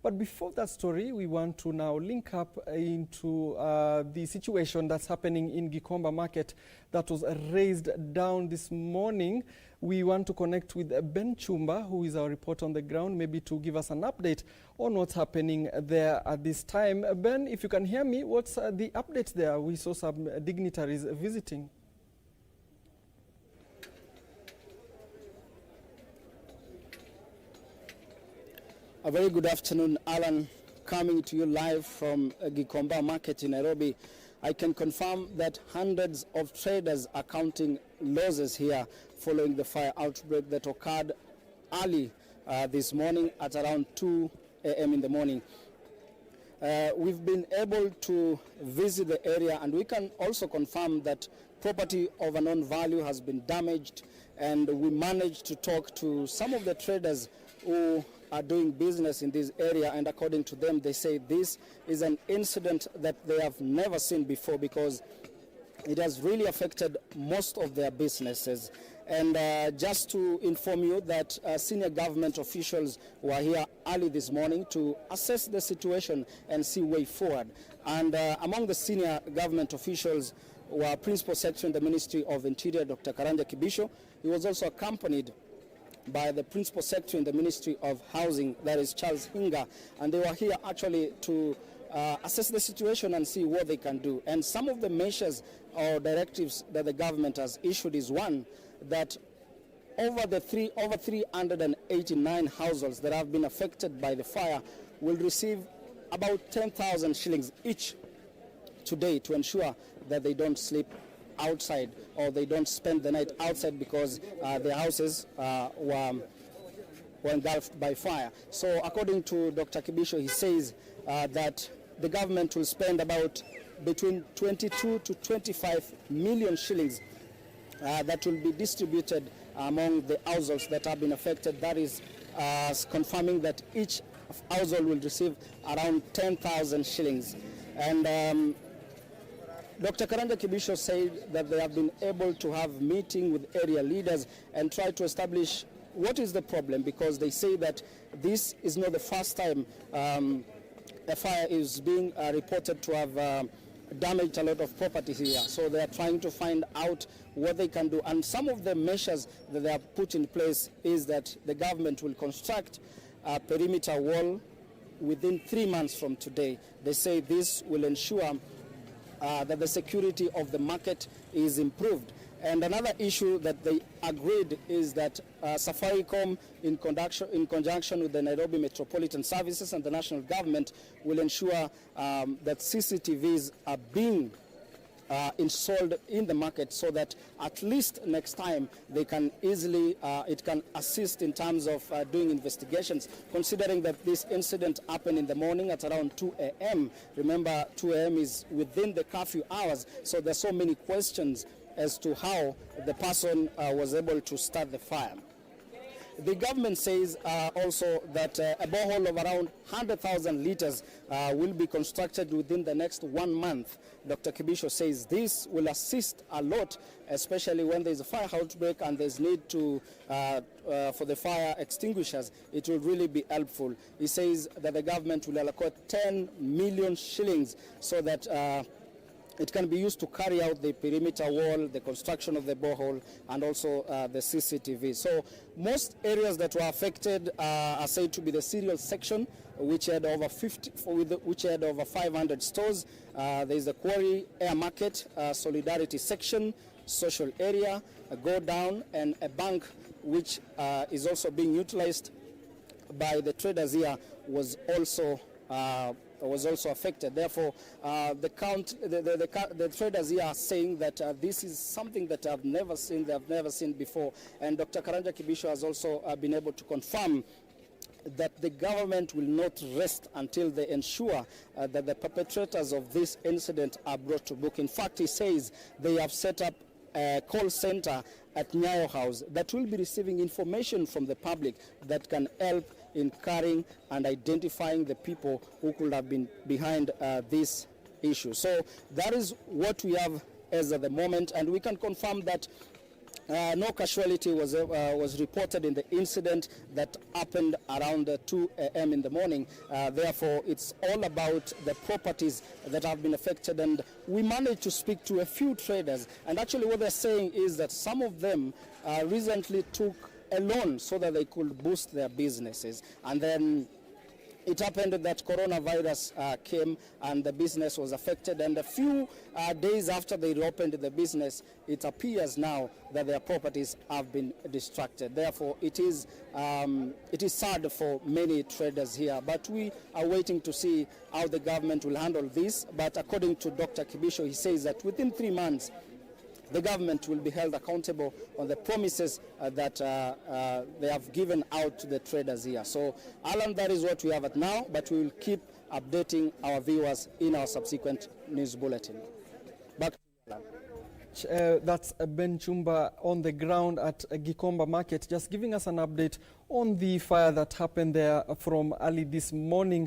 But before that story, we want to now link up into the situation that's happening in Gikomba market that was razed down this morning. We want to connect with Ben Chumba, who is our reporter on the ground, maybe to give us an update on what's happening there at this time. Ben, if you can hear me, what's the update there? We saw some dignitaries visiting. A very good afternoon, Alan, coming to you live from Gikomba market in Nairobi. I can confirm that hundreds of traders are counting losses here following the fire outbreak that occurred early this morning at around 2 a.m. in the morning. We've been able to visit the area, and we can also confirm that property of unknown value has been damaged, and we managed to talk to some of the traders who are doing business in this area, and according to them, they say this is an incident that they have never seen before because it has really affected most of their businesses. And just to inform you that senior government officials were here early this morning to assess the situation and see way forward. And among the senior government officials were Principal Secretary in the Ministry of Interior, Dr. Karanja Kibisho. He was also accompanied by the Principal Secretary in the Ministry of Housing, that is Charles Hinga, and they were here actually to assess the situation and see what they can do. And some of the measures or directives that the government has issued is one, that over 389 households that have been affected by the fire will receive about 10,000 shillings each today to ensure that they don't sleep outside or they don't spend the night outside because their houses were engulfed by fire. So according to Dr. Kibisho, he says that the government will spend about between 22 to 25 million shillings that will be distributed among the households that have been affected. That is confirming that each household will receive around 10,000 shillings. And Dr. Karanja Kibisho said that they have been able to have meeting with area leaders and try to establish what is the problem, because they say that this is not the first time a fire is being reported to have damaged a lot of property here. So they are trying to find out what they can do. And some of the measures that they have put in place is that the government will construct a perimeter wall within 3 months from today. They say this will ensure that the security of the market is improved. And another issue that they agreed is that Safaricom, in conjunction with the Nairobi Metropolitan Services and the national government, will ensure that CCTVs are being installed in the market so that at least next time they can easily, it can assist in terms of doing investigations, considering that this incident happened in the morning at around 2 a.m. Remember, 2 a.m. is within the curfew hours, so there's so many questions as to how the person was able to start the fire. The government says also that a borehole of around 100,000 liters will be constructed within the next 1 month. Dr. Kibisho says this will assist a lot, especially when there's a fire outbreak and there's need to for the fire extinguishers. It will really be helpful. He says that the government will allocate 10 million shillings so that it can be used to carry out the perimeter wall, the construction of the borehole, and also the CCTV. So most areas that were affected are said to be the cereal section, which had over 500 stores. There is the quarry, air market, solidarity section, social area, a go down, and a bank, which is also being utilized by the traders here, was also affected. Therefore, the traders here are saying that this is something that they have never seen before. And Dr. Karanja Kibisho has also been able to confirm that the government will not rest until they ensure that the perpetrators of this incident are brought to book. In fact, he says they have set up a call center at Nyayo House that will be receiving information from the public that can help in carrying and identifying the people who could have been behind this issue. So that is what we have as at the moment, and we can confirm that No casualty was reported in the incident that happened around 2 a.m. in the morning. Therefore, it's all about the properties that have been affected. And we managed to speak to a few traders. And actually what they're saying is that some of them recently took a loan so that they could boost their businesses. And then it happened that coronavirus came and the business was affected, and a few days after they reopened the business, it appears now that their properties have been distracted. Therefore, it is sad for many traders here, but we are waiting to see how the government will handle this. But according to Dr. Kibisho, he says that within 3 months, the government will be held accountable on the promises that they have given out to the traders here. So, Alan, that is what we have at now, but we will keep updating our viewers in our subsequent news bulletin. Back to you, Alan. That's Ben Chumba on the ground at Gikomba Market, just giving us an update on the fire that happened there from early this morning.